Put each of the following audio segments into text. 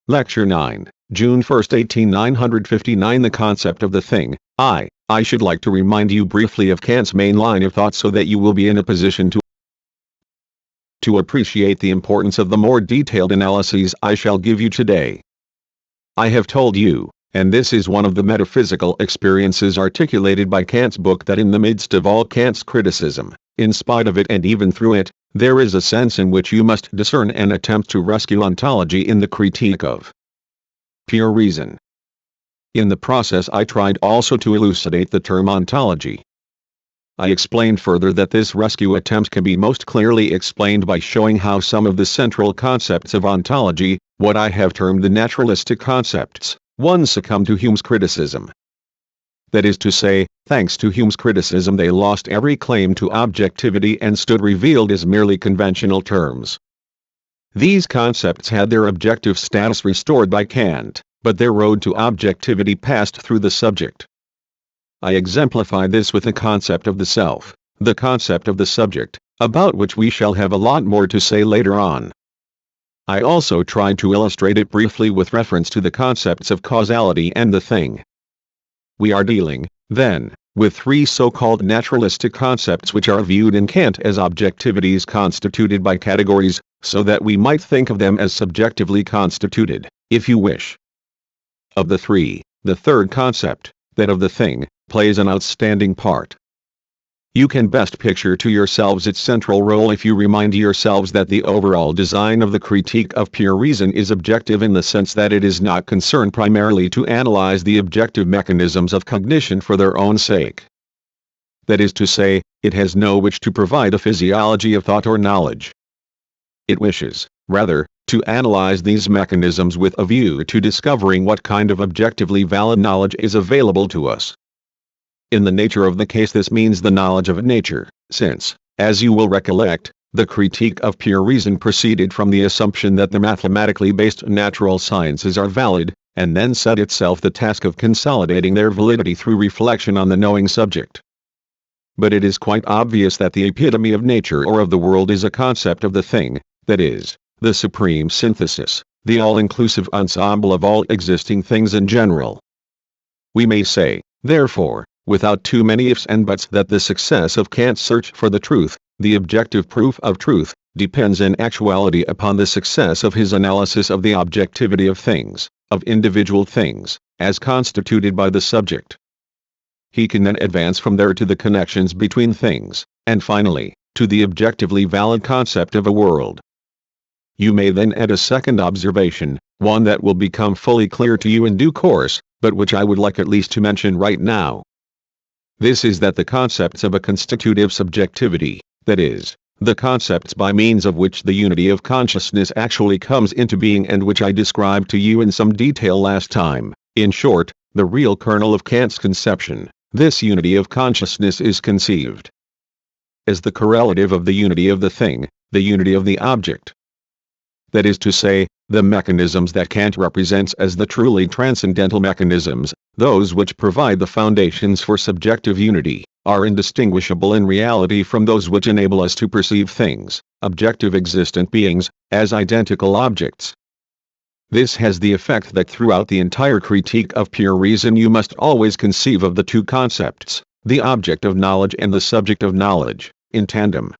Lecture 9, June 1, 959. The concept of the thing. I should like to remind you briefly of Kant's main line of thought so that you will be in a position to appreciate the importance of the more detailed analyses I shall give you today. I have told you, and this is one of the metaphysical experiences articulated by Kant's book, that in the midst of all Kant's criticism, in spite of it and even through it, there is a sense in which you must discern and attempt to rescue ontology in the critique of pure reason. In the process I tried also to elucidate the term ontology. I explained further that this rescue attempt can be most clearly explained by showing how some of the central concepts of ontology, what I have termed the naturalistic concepts, one succumbed to Hume's criticism. That is to say, thanks to Hume's criticism they lost every claim to objectivity and stood revealed as merely conventional terms. These concepts had their objective status restored by Kant, but their road to objectivity passed through the subject. I exemplify this with the concept of the self, the concept of the subject, about which we shall have a lot more to say later on. I also tried to illustrate it briefly with reference to the concepts of causality and the thing. We are dealing, then, with three so-called naturalistic concepts which are viewed in Kant as objectivities constituted by categories, so that we might think of them as subjectively constituted, if you wish. Of the three, the third concept, that of the thing, plays an outstanding part. You can best picture to yourselves its central role if you remind yourselves that the overall design of the critique of pure reason is objective in the sense that it is not concerned primarily to analyze the objective mechanisms of cognition for their own sake. That is to say, it has no wish to provide a physiology of thought or knowledge. It wishes, rather, to analyze these mechanisms with a view to discovering what kind of objectively valid knowledge is available to us. In the nature of the case this means the knowledge of nature, since, as you will recollect, the critique of pure reason proceeded from the assumption that the mathematically based natural sciences are valid, and then set itself the task of consolidating their validity through reflection on the knowing subject. But it is quite obvious that the epitome of nature or of the world is a concept of the thing, that is, the supreme synthesis, the all-inclusive ensemble of all existing things in general. We may say, therefore, without too many ifs and buts, that the success of Kant's search for the truth, the objective proof of truth, depends in actuality upon the success of his analysis of the objectivity of things, of individual things, as constituted by the subject. He can then advance from there to the connections between things, and finally, to the objectively valid concept of a world. You may then add a second observation, one that will become fully clear to you in due course, but which I would like at least to mention right now. This is that the concepts of a constitutive subjectivity, that is, the concepts by means of which the unity of consciousness actually comes into being and which I described to you in some detail last time, in short, the real kernel of Kant's conception, this unity of consciousness is conceived as the correlative of the unity of the thing, the unity of the object. That is to say, the mechanisms that Kant represents as the truly transcendental mechanisms, those which provide the foundations for subjective unity, are indistinguishable in reality from those which enable us to perceive things, objective existent beings, as identical objects. This has the effect that throughout the entire critique of pure reason you must always conceive of the two concepts, the object of knowledge and the subject of knowledge, in tandem.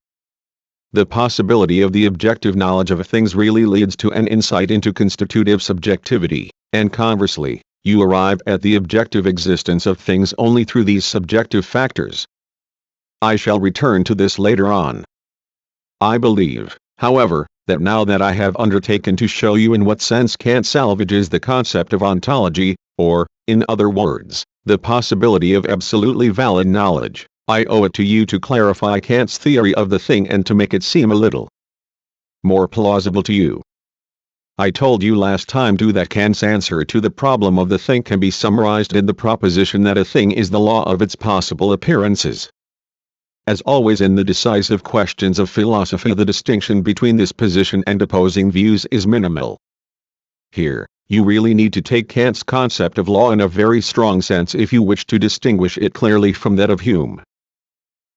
The possibility of the objective knowledge of things really leads to an insight into constitutive subjectivity, and conversely, you arrive at the objective existence of things only through these subjective factors. I shall return to this later on. I believe, however, that now that I have undertaken to show you in what sense Kant salvages the concept of ontology, or, in other words, the possibility of absolutely valid knowledge, I owe it to you to clarify Kant's theory of the thing and to make it seem a little more plausible to you. I told you last time too that Kant's answer to the problem of the thing can be summarized in the proposition that a thing is the law of its possible appearances. As always in the decisive questions of philosophy, the distinction between this position and opposing views is minimal. Here, you really need to take Kant's concept of law in a very strong sense if you wish to distinguish it clearly from that of Hume.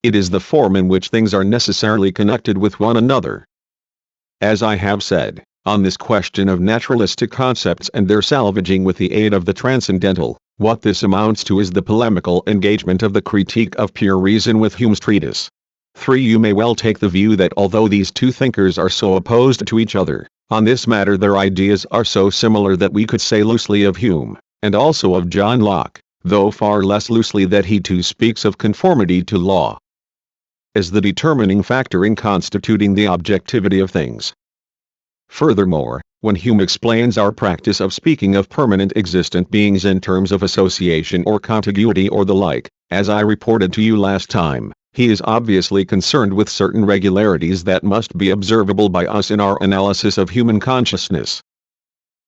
It is the form in which things are necessarily connected with one another. As I have said, On this question of naturalistic concepts and their salvaging with the aid of the transcendental, what this amounts to is the polemical engagement of the Critique of Pure Reason with Hume's treatise. 3. You may well take the view that although these two thinkers are so opposed to each other, on this matter their ideas are so similar that we could say loosely of Hume, and also of John Locke, though far less loosely that he too speaks of conformity to law as the determining factor in constituting the objectivity of things. Furthermore, when Hume explains our practice of speaking of permanent existent beings in terms of association or contiguity or the like, as I reported to you last time, he is obviously concerned with certain regularities that must be observable by us in our analysis of human consciousness.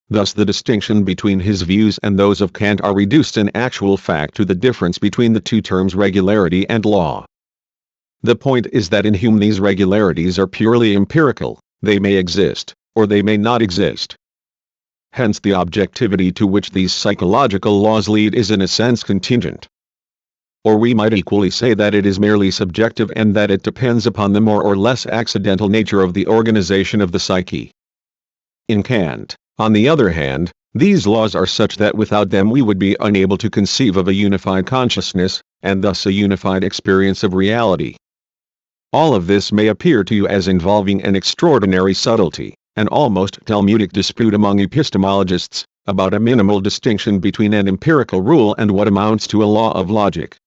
Thus the distinction between his views and those of Kant are reduced in actual fact to the difference between the two terms regularity and law. The point is that in Hume these regularities are purely empirical, they may exist, or they may not exist. Hence the objectivity to which these psychological laws lead is in a sense contingent. Or we might equally say that it is merely subjective and that it depends upon the more or less accidental nature of the organization of the psyche. In Kant, on the other hand, these laws are such that without them we would be unable to conceive of a unified consciousness, and thus a unified experience of reality. All of this may appear to you as involving an extraordinary subtlety, an almost Talmudic dispute among epistemologists, about a minimal distinction between an empirical rule and what amounts to a law of logic.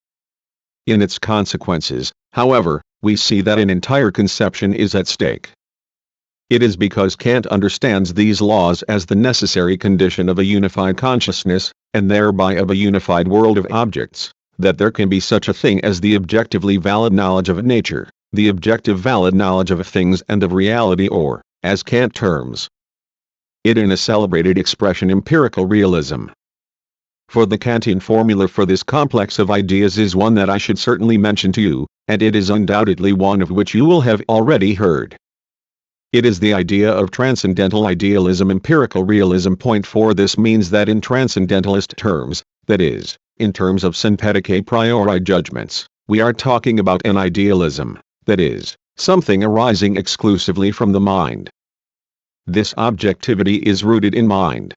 In its consequences, however, we see that an entire conception is at stake. It is because Kant understands these laws as the necessary condition of a unified consciousness, and thereby of a unified world of objects, that there can be such a thing as the objectively valid knowledge of nature, the objective valid knowledge of things and of reality, or, as Kant terms it in a celebrated expression, empirical realism. For the Kantian formula for this complex of ideas is one that I should certainly mention to you, and it is undoubtedly one of which you will have already heard. It is the idea of transcendental idealism, empirical realism. Point 4. This means that in transcendentalist terms, that is, in terms of synthetic a priori judgments, we are talking about an idealism, that is, something arising exclusively from the mind. This objectivity is rooted in mind.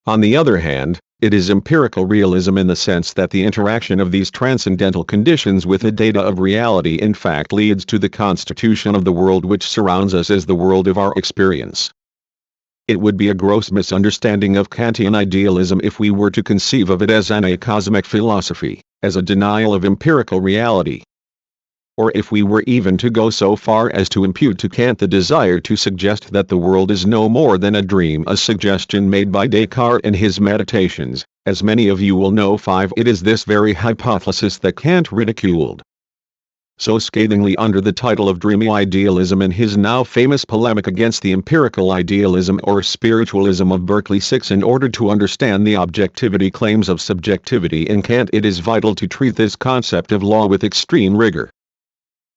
On the other hand, it is empirical realism in the sense that the interaction of these transcendental conditions with the data of reality in fact leads to the constitution of the world which surrounds us as the world of our experience. It would be a gross misunderstanding of Kantian idealism if we were to conceive of it as an acosmic philosophy, as a denial of empirical reality. Or if we were even to go so far as to impute to Kant the desire to suggest that the world is no more than a dream, a suggestion made by Descartes in his Meditations, as many of you will know. 5. It is this very hypothesis that Kant ridiculed so scathingly under the title of dreamy idealism in his now famous polemic against the empirical idealism or spiritualism of Berkeley 6. In order to understand the objectivity claims of subjectivity in Kant, it is vital to treat this concept of law with extreme rigor.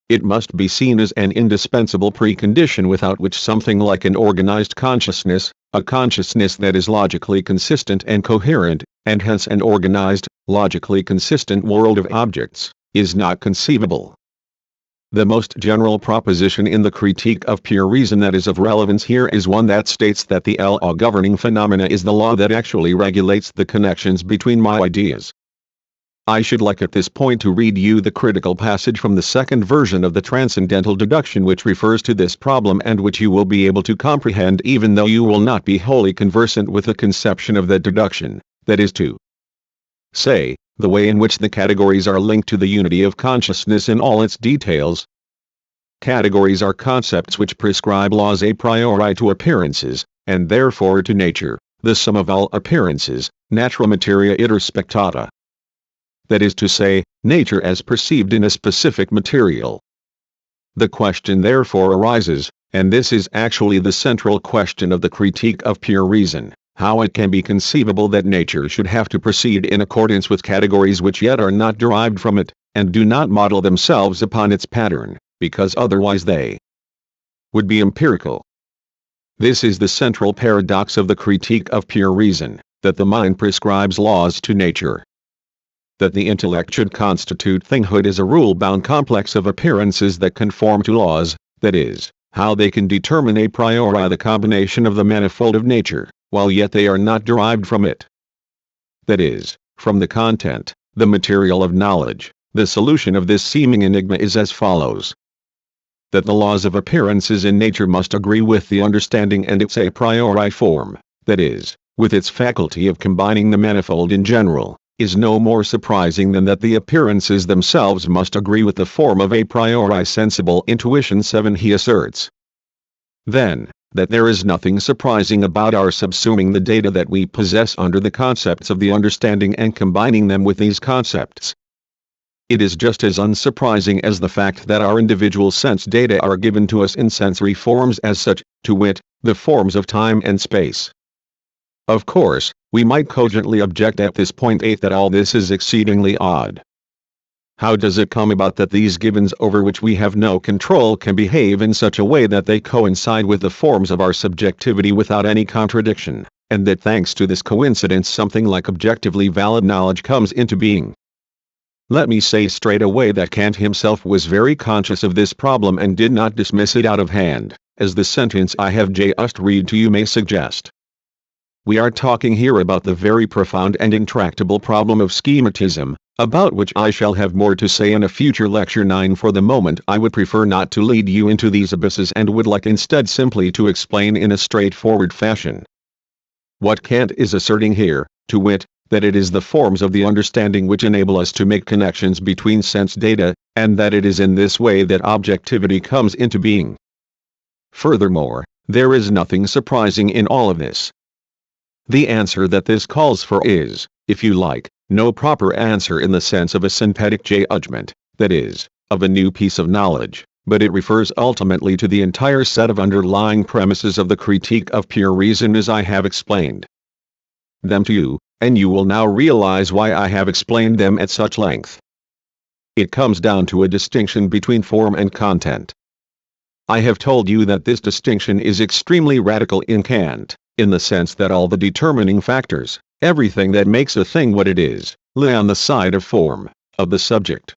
It must be seen as an indispensable precondition without which something like an organized consciousness, a consciousness that is logically consistent and coherent, and hence an organized, logically consistent world of objects, is not conceivable. The most general proposition in the Critique of Pure Reason that is of relevance here is one that states that the law governing phenomena is the law that actually regulates the connections between my ideas. I should like at this point to read you the critical passage from the second version of the Transcendental Deduction which refers to this problem and which you will be able to comprehend even though you will not be wholly conversant with the conception of the deduction, that is to say, the way in which the categories are linked to the unity of consciousness in all its details. Categories are concepts which prescribe laws a priori to appearances, and therefore to nature, the sum of all appearances, natura materia iter spectata. That is to say, nature as perceived in a specific material. The question therefore arises, and this is actually the central question of the Critique of Pure Reason, how it can be conceivable that nature should have to proceed in accordance with categories which yet are not derived from it, and do not model themselves upon its pattern, because otherwise they would be empirical. This is the central paradox of the Critique of Pure Reason, that the mind prescribes laws to nature. That the intellect should constitute thinghood is a rule-bound complex of appearances that conform to laws, that is, how they can determine a priori the combination of the manifold of nature, while yet they are not derived from it. That is, from the content, the material of knowledge. The solution of this seeming enigma is as follows: that the laws of appearances in nature must agree with the understanding and its a priori form, that is, with its faculty of combining the manifold in general, is no more surprising than that the appearances themselves must agree with the form of a priori sensible intuition. 7. He asserts, then, that there is nothing surprising about our subsuming the data that we possess under the concepts of the understanding and combining them with these concepts. It is just as unsurprising as the fact that our individual sense data are given to us in sensory forms as such, to wit, the forms of time and space. Of course, we might cogently object at this point 8 that all this is exceedingly odd. How does it come about that these givens over which we have no control can behave in such a way that they coincide with the forms of our subjectivity without any contradiction, and that thanks to this coincidence something like objectively valid knowledge comes into being? Let me say straight away that Kant himself was very conscious of this problem and did not dismiss it out of hand, as the sentence I have just read to you may suggest. We are talking here about the very profound and intractable problem of schematism, about which I shall have more to say in a future lecture. 9. For the moment I would prefer not to lead you into these abysses and would like instead simply to explain in a straightforward fashion what Kant is asserting here, to wit, that it is the forms of the understanding which enable us to make connections between sense data, and that it is in this way that objectivity comes into being. Furthermore, there is nothing surprising in all of this. The answer that this calls for is, if you like, no proper answer in the sense of a synthetic judgment, that is, of a new piece of knowledge, but it refers ultimately to the entire set of underlying premises of the critique of pure reason as I have explained them to you, and you will now realize why I have explained them at such length. It comes down to a distinction between form and content. I have told you that this distinction is extremely radical in Kant, in the sense that all the determining factors, everything that makes a thing what it is, lie on the side of form, of the subject.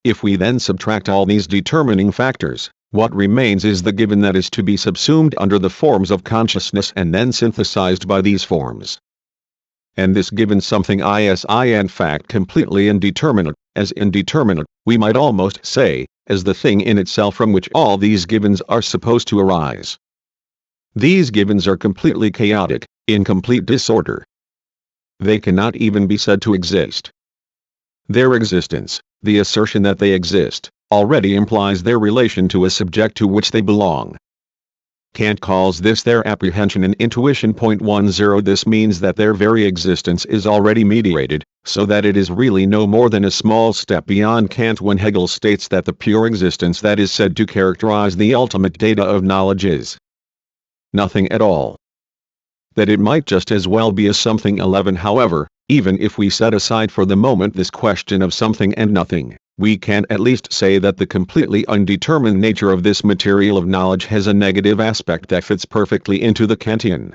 If we then subtract all these determining factors, what remains is the given that is to be subsumed under the forms of consciousness and then synthesized by these forms. And this given something is in fact completely indeterminate, as indeterminate, we might almost say, as the thing in itself from which all these givens are supposed to arise. These givens are completely chaotic, in complete disorder. They cannot even be said to exist. Their existence, the assertion that they exist, already implies their relation to a subject to which they belong. Kant calls this their apprehension and intuition. 10. This means that their very existence is already mediated, so that it is really no more than a small step beyond Kant when Hegel states that the pure existence that is said to characterize the ultimate data of knowledge is nothing at all. That it might just as well be a something. 11. However, even if we set aside for the moment this question of something and nothing, we can at least say that the completely undetermined nature of this material of knowledge has a negative aspect that fits perfectly into the Kantian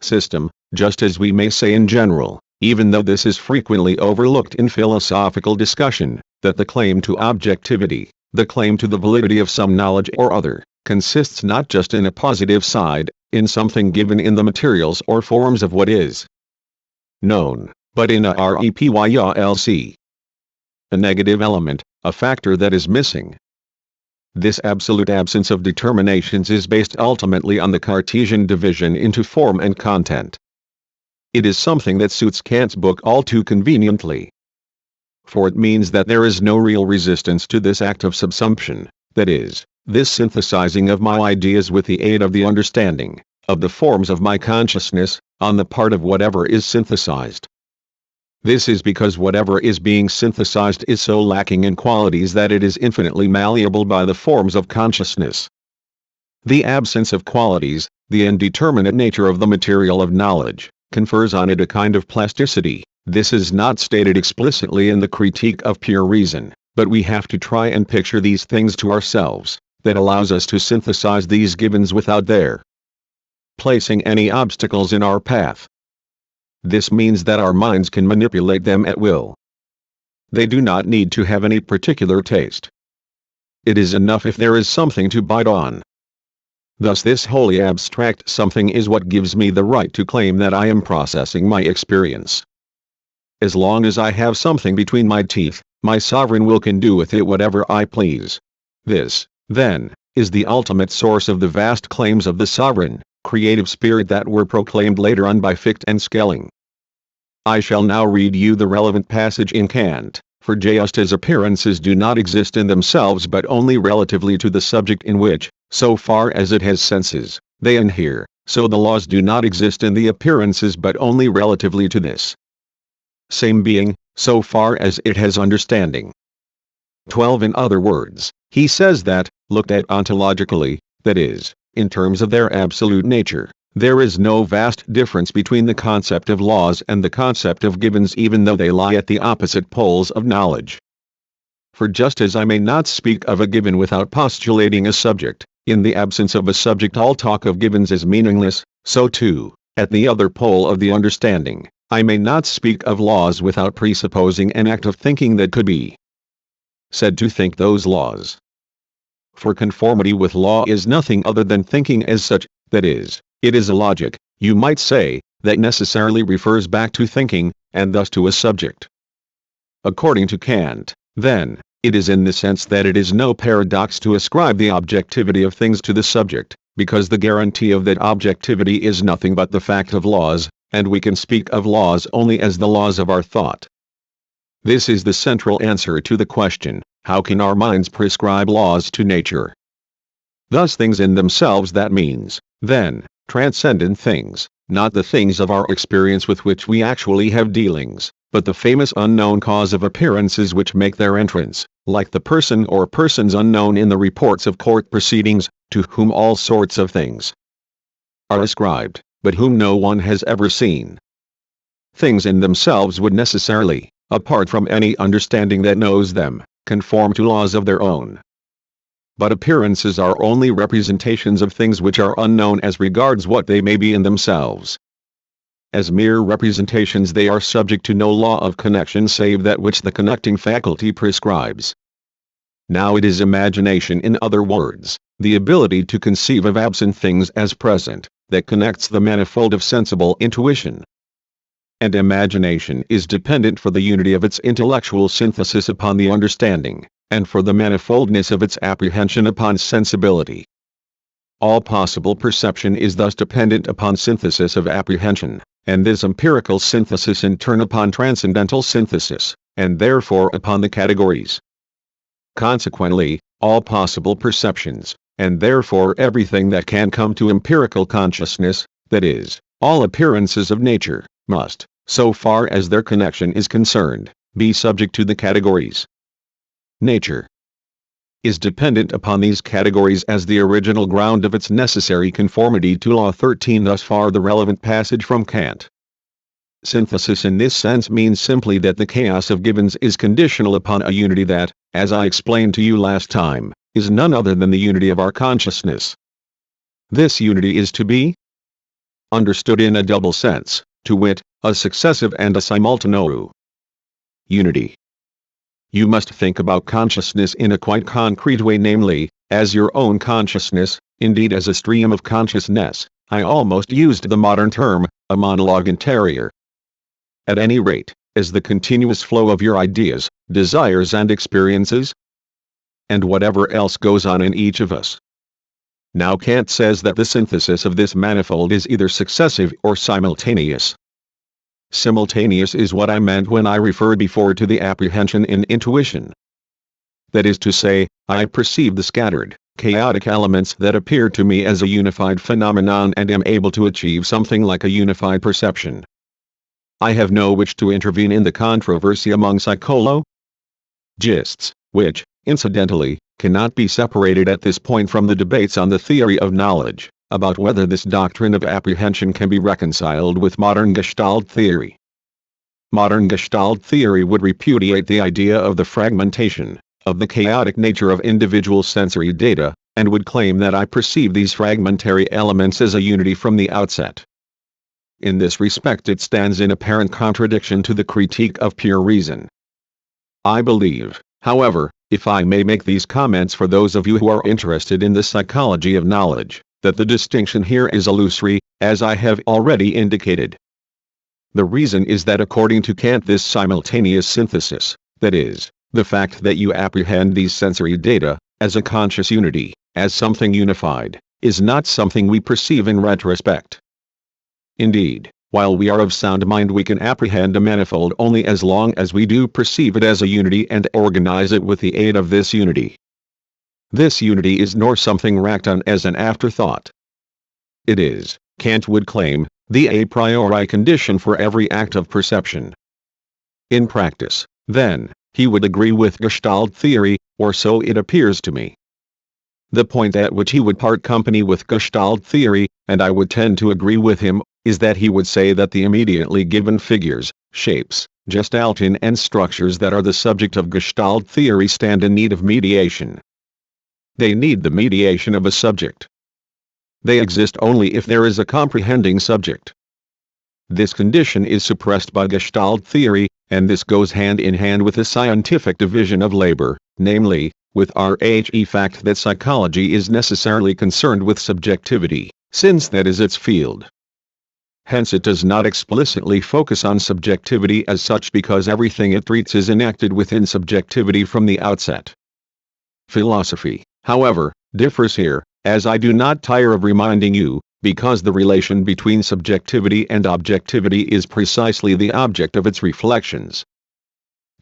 system, just as we may say in general, even though this is frequently overlooked in philosophical discussion, that the claim to objectivity, the claim to the validity of some knowledge or other, consists not just in a positive side, in something given in the materials or forms of what is known, but in a repylc, a negative element, a factor that is missing. This absolute absence of determinations is based ultimately on the Cartesian division into form and content. It is something that suits Kant's book all too conveniently. For it means that there is no real resistance to this act of subsumption, that is, this synthesizing of my ideas with the aid of the understanding, of the forms of my consciousness, on the part of whatever is synthesized. This is because whatever is being synthesized is so lacking in qualities that it is infinitely malleable by the forms of consciousness. The absence of qualities, the indeterminate nature of the material of knowledge, confers on it a kind of plasticity. This is not stated explicitly in the Critique of Pure Reason, but we have to try and picture these things to ourselves, that allows us to synthesize these givens without their placing any obstacles in our path. This means that our minds can manipulate them at will. They do not need to have any particular taste. it is enough if there is something to bite on. Thus this wholly abstract something is what gives me the right to claim that I am processing my experience. As long as I have something between my teeth, my sovereign will can do with it whatever I please. This, then, is the ultimate source of the vast claims of the sovereign, creative spirit that were proclaimed later on by Fichte and Schelling. I shall now read you the relevant passage in Kant, for just as appearances do not exist in themselves but only relatively to the subject in which, so far as it has senses, they inhere, so the laws do not exist in the appearances but only relatively to this same being, so far as it has understanding. 12. In other words, he says that, looked at ontologically, that is, in terms of their absolute nature, there is no vast difference between the concept of laws and the concept of givens even though they lie at the opposite poles of knowledge. For just as I may not speak of a given without postulating a subject, in the absence of a subject all talk of givens is meaningless, so too, at the other pole of the understanding, I may not speak of laws without presupposing an act of thinking that could be said to think those laws. For conformity with law is nothing other than thinking as such, that is, it is a logic, you might say, that necessarily refers back to thinking, and thus to a subject. According to Kant, then, it is in the sense that it is no paradox to ascribe the objectivity of things to the subject, because the guarantee of that objectivity is nothing but the fact of laws, and we can speak of laws only as the laws of our thought. This is the central answer to the question, how can our minds prescribe laws to nature? Thus things in themselves, that means, then, transcendent things, not the things of our experience with which we actually have dealings, but the famous unknown cause of appearances which make their entrance, like the person or persons unknown in the reports of court proceedings, to whom all sorts of things are ascribed, but whom no one has ever seen. Things in themselves would necessarily, apart from any understanding that knows them, conform to laws of their own. But appearances are only representations of things which are unknown as regards what they may be in themselves. As mere representations they are subject to no law of connection save that which the connecting faculty prescribes. Now it is imagination, in other words, the ability to conceive of absent things as present, that connects the manifold of sensible intuition. And imagination is dependent for the unity of its intellectual synthesis upon the understanding, and for the manifoldness of its apprehension upon sensibility. All possible perception is thus dependent upon synthesis of apprehension, and this empirical synthesis in turn upon transcendental synthesis, and therefore upon the categories. Consequently, all possible perceptions, and therefore everything that can come to empirical consciousness, that is, all appearances of nature, must, so far as their connection is concerned, be subject to the categories. Nature is dependent upon these categories as the original ground of its necessary conformity to law 13. Thus far the relevant passage from Kant. Synthesis in this sense means simply that the chaos of givens is conditional upon a unity that, as I explained to you last time, is none other than the unity of our consciousness. This unity is to be understood in a double sense, to wit, a successive and a simultaneous unity. You must think about consciousness in a quite concrete way, namely, as your own consciousness, indeed as a stream of consciousness. I almost used the modern term, a monologue interior. At any rate, as the continuous flow of your ideas, desires and experiences, and whatever else goes on in each of us. Now Kant says that the synthesis of this manifold is either successive or simultaneous. Simultaneous is what I meant when I referred before to the apprehension in intuition. That is to say, I perceive the scattered, chaotic elements that appear to me as a unified phenomenon and am able to achieve something like a unified perception. I have no wish to intervene in the controversy among psychologists, which, incidentally, cannot be separated at this point from the debates on the theory of knowledge, about whether this doctrine of apprehension can be reconciled with modern Gestalt theory. Modern Gestalt theory would repudiate the idea of the fragmentation, of the chaotic nature of individual sensory data, and would claim that I perceive these fragmentary elements as a unity from the outset. In this respect it stands in apparent contradiction to the critique of pure reason. I believe, however, if I may make these comments for those of you who are interested in the psychology of knowledge, that the distinction here is illusory, as I have already indicated. The reason is that according to Kant, this simultaneous synthesis, that is, the fact that you apprehend these sensory data, as a conscious unity, as something unified, is not something we perceive in retrospect. Indeed, while we are of sound mind, we can apprehend a manifold only as long as we do perceive it as a unity and organize it with the aid of this unity. This unity is nor something racked on as an afterthought. It is, Kant would claim, the a priori condition for every act of perception. In practice, then, he would agree with Gestalt theory, or so it appears to me. The point at which he would part company with Gestalt theory, and I would tend to agree with him, is that he would say that the immediately given figures, shapes, gestalten and structures that are the subject of Gestalt theory stand in need of mediation. They need the mediation of a subject. They exist only if there is a comprehending subject. This condition is suppressed by Gestalt theory, and this goes hand in hand with the scientific division of labor, namely, with the fact that psychology is necessarily concerned with subjectivity, since that is its field. Hence it does not explicitly focus on subjectivity as such, because everything it treats is enacted within subjectivity from the outset. Philosophy, however, differs here, as I do not tire of reminding you, because the relation between subjectivity and objectivity is precisely the object of its reflections.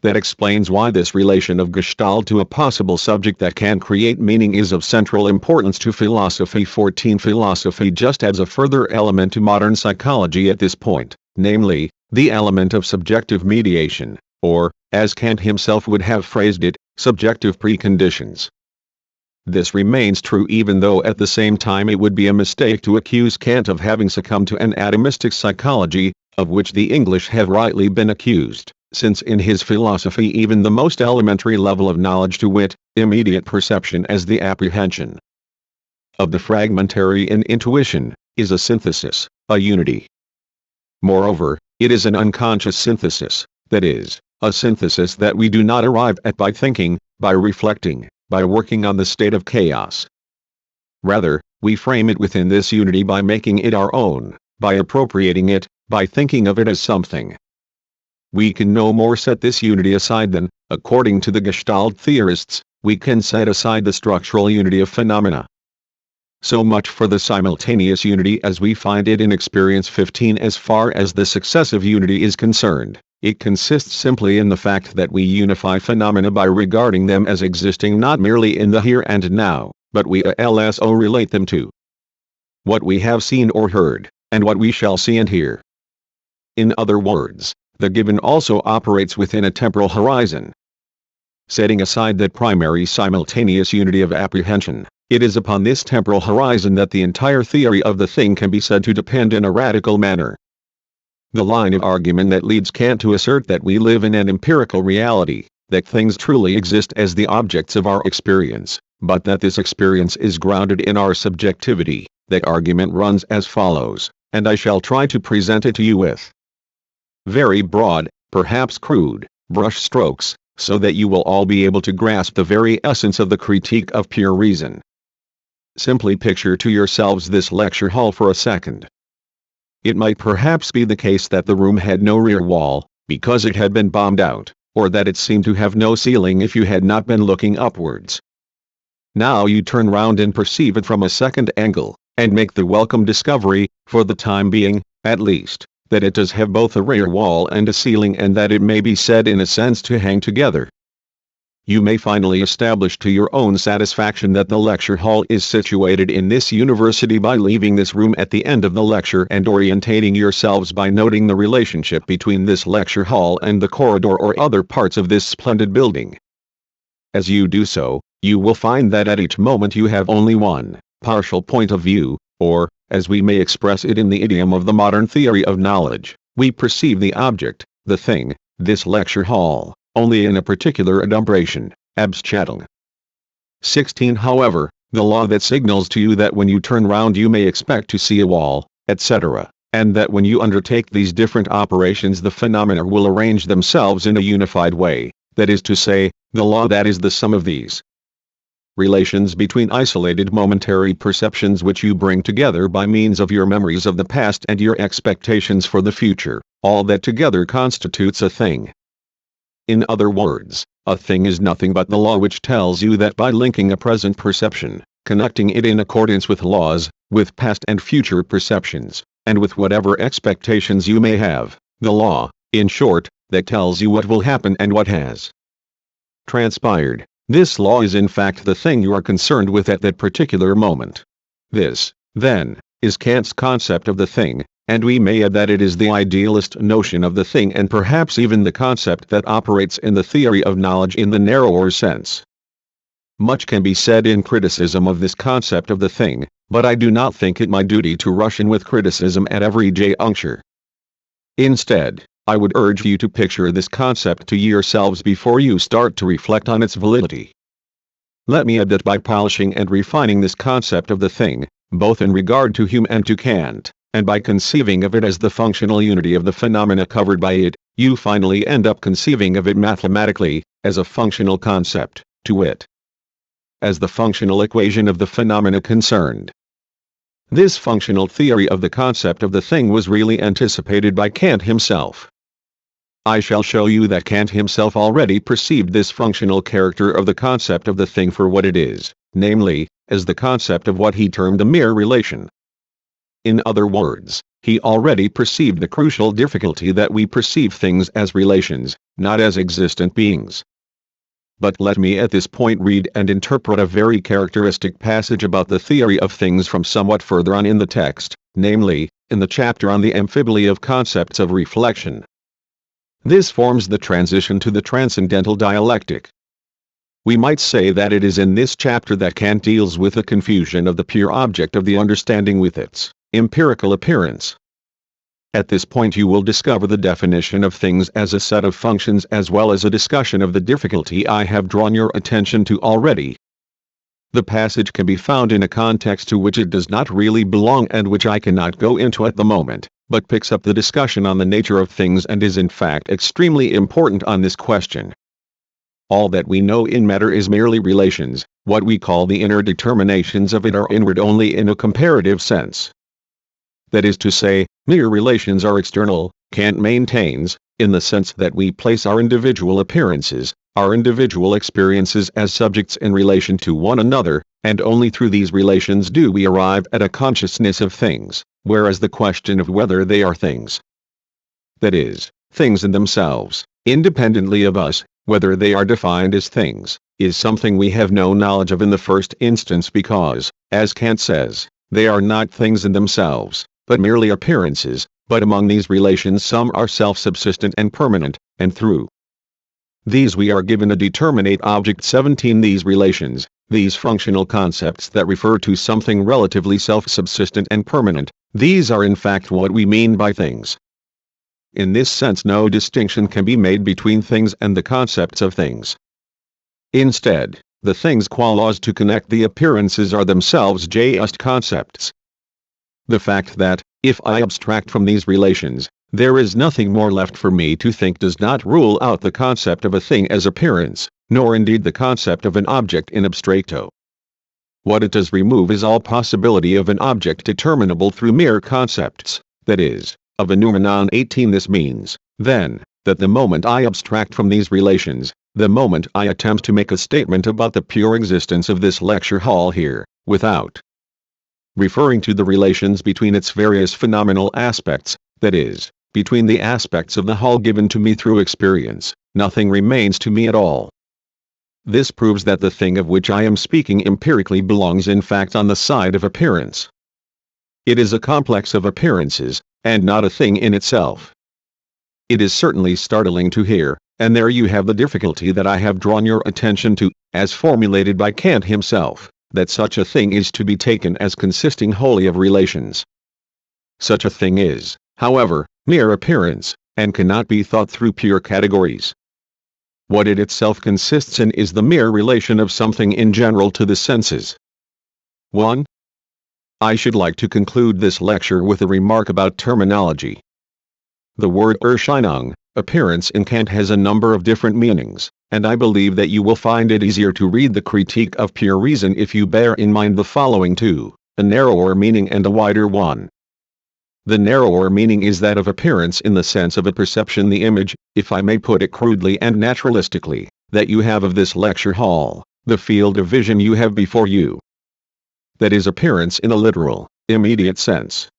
That explains why this relation of Gestalt to a possible subject that can create meaning is of central importance to philosophy. 14. Philosophy just adds a further element to modern psychology at this point, namely, the element of subjective mediation, or, as Kant himself would have phrased it, subjective preconditions. This remains true even though at the same time it would be a mistake to accuse Kant of having succumbed to an atomistic psychology, of which the English have rightly been accused, since in his philosophy even the most elementary level of knowledge, to wit, immediate perception as the apprehension of the fragmentary in intuition, is a synthesis, a unity. Moreover, it is an unconscious synthesis, that is, a synthesis that we do not arrive at by thinking, by reflecting, by working on the state of chaos. Rather, we frame it within this unity by making it our own, by appropriating it, by thinking of it as something. We can no more set this unity aside than, according to the Gestalt theorists, we can set aside the structural unity of phenomena. So much for the simultaneous unity as we find it in experience. 15. As far as the successive unity is concerned, it consists simply in the fact that we unify phenomena by regarding them as existing not merely in the here and now, but we also relate them to what we have seen or heard, and what we shall see and hear. In other words, the given also operates within a temporal horizon. Setting aside that primary simultaneous unity of apprehension, it is upon this temporal horizon that the entire theory of the thing can be said to depend in a radical manner. The line of argument that leads Kant to assert that we live in an empirical reality, that things truly exist as the objects of our experience, but that this experience is grounded in our subjectivity, that argument runs as follows, and I shall try to present it to you with very broad, perhaps crude, brush strokes, so that you will all be able to grasp the very essence of the critique of pure reason. Simply picture to yourselves this lecture hall for a second. It might perhaps be the case that the room had no rear wall, because it had been bombed out, or that it seemed to have no ceiling if you had not been looking upwards. Now you turn round and perceive it from a second angle, and make the welcome discovery, for the time being, at least, that it does have both a rear wall and a ceiling, and that it may be said in a sense to hang together. You may finally establish to your own satisfaction that the lecture hall is situated in this university by leaving this room at the end of the lecture and orientating yourselves by noting the relationship between this lecture hall and the corridor or other parts of this splendid building. As you do so, you will find that at each moment you have only one partial point of view, or, as we may express it in the idiom of the modern theory of knowledge, we perceive the object, the thing, this lecture hall, only in a particular adumbration, abstraction. 16. However, the law that signals to you that when you turn round you may expect to see a wall, etc., and that when you undertake these different operations the phenomena will arrange themselves in a unified way, That is to say, the law that is the sum of these relations between isolated momentary perceptions which you bring together by means of your memories of the past and your expectations for the future, all that together constitutes a thing. In other words, a thing is nothing but the law which tells you that by linking a present perception, connecting it in accordance with laws, with past and future perceptions, and with whatever expectations you may have, the law, in short, that tells you what will happen and what has transpired, this law is in fact the thing you are concerned with at that particular moment. This, then, is Kant's concept of the thing, and we may add that it is the idealist notion of the thing and perhaps even the concept that operates in the theory of knowledge in the narrower sense. Much can be said in criticism of this concept of the thing, but I do not think it my duty to rush in with criticism at every juncture. Instead, I would urge you to picture this concept to yourselves before you start to reflect on its validity. Let me add that by polishing and refining this concept of the thing, both in regard to Hume and to Kant, and by conceiving of it as the functional unity of the phenomena covered by it, you finally end up conceiving of it mathematically, as a functional concept, to wit, as the functional equation of the phenomena concerned. This functional theory of the concept of the thing was really anticipated by Kant himself. I shall show you that Kant himself already perceived this functional character of the concept of the thing for what it is, namely, as the concept of what he termed a mere relation. In other words, he already perceived the crucial difficulty that we perceive things as relations, not as existent beings. But let me at this point read and interpret a very characteristic passage about the theory of things from somewhat further on in the text, namely, in the chapter on the amphibole of concepts of reflection. This forms the transition to the transcendental dialectic. We might say that it is in this chapter that Kant deals with the confusion of the pure object of the understanding with its empirical appearance. At this point you will discover the definition of things as a set of functions as well as a discussion of the difficulty I have drawn your attention to already. The passage can be found in a context to which it does not really belong and which I cannot go into at the moment, but picks up the discussion on the nature of things and is in fact extremely important on this question. All that we know in matter is merely relations, what we call the inner determinations of it are inward only in a comparative sense. That is to say, mere relations are external, Kant maintains, in the sense that we place our individual appearances, our individual experiences as subjects in relation to one another, and only through these relations do we arrive at a consciousness of things, whereas the question of whether they are things, that is, things in themselves, independently of us, whether they are defined as things, is something we have no knowledge of in the first instance because, as Kant says, they are not things in themselves, but merely appearances, but among these relations some are self-subsistent and permanent, and through these we are given a determinate object. 17 These relations, these functional concepts that refer to something relatively self-subsistent and permanent, these are in fact what we mean by things. In this sense no distinction can be made between things and the concepts of things. Instead, the things qua laws to connect the appearances are themselves just concepts. The fact that, if I abstract from these relations, there is nothing more left for me to think does not rule out the concept of a thing as appearance, nor indeed the concept of an object in abstracto. What it does remove is all possibility of an object determinable through mere concepts, that is, of a noumenon. 18 This means, then, that the moment I abstract from these relations, the moment I attempt to make a statement about the pure existence of this lecture hall here, without referring to the relations between its various phenomenal aspects, that is, between the aspects of the hall given to me through experience, nothing remains to me at all. This proves that the thing of which I am speaking empirically belongs in fact on the side of appearance. It is a complex of appearances, and not a thing in itself. It is certainly startling to hear, and there you have the difficulty that I have drawn your attention to, as formulated by Kant himself, that such a thing is to be taken as consisting wholly of relations. Such a thing is, however, mere appearance, and cannot be thought through pure categories. What it itself consists in is the mere relation of something in general to the senses. 1. I should like to conclude this lecture with a remark about terminology. The word Erscheinung, appearance in Kant has a number of different meanings, and I believe that you will find it easier to read the Critique of Pure Reason if you bear in mind the following two, a narrower meaning and a wider one. The narrower meaning is that of appearance in the sense of a perception, the image, if I may put it crudely and naturalistically, that you have of this lecture hall, the field of vision you have before you. That is appearance in a literal, immediate sense.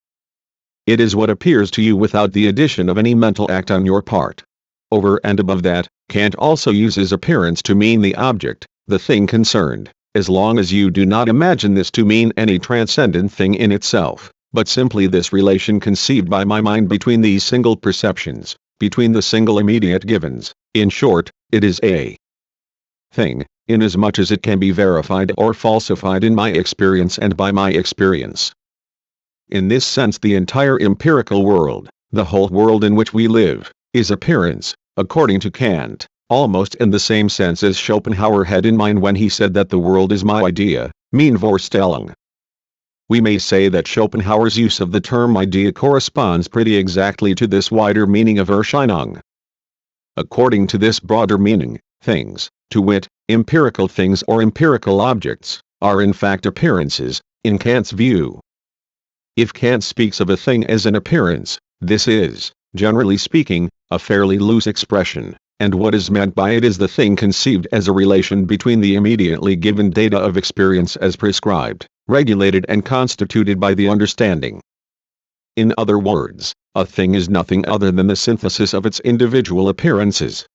It is what appears to you without the addition of any mental act on your part. Over and above that, Kant also uses appearance to mean the object, the thing concerned, as long as you do not imagine this to mean any transcendent thing in itself, but simply this relation conceived by my mind between these single perceptions, between the single immediate givens. In short, it is a thing, inasmuch as it can be verified or falsified in my experience and by my experience. In this sense, the entire empirical world, the whole world in which we live, is appearance, according to Kant, almost in the same sense as Schopenhauer had in mind when he said that the world is my idea, meine Vorstellung. We may say that Schopenhauer's use of the term idea corresponds pretty exactly to this wider meaning of Erscheinung. According to this broader meaning, things, to wit, empirical things or empirical objects, are in fact appearances, in Kant's view. If Kant speaks of a thing as an appearance, this is, generally speaking, a fairly loose expression, and what is meant by it is the thing conceived as a relation between the immediately given data of experience as prescribed, regulated and constituted by the understanding. In other words, a thing is nothing other than the synthesis of its individual appearances,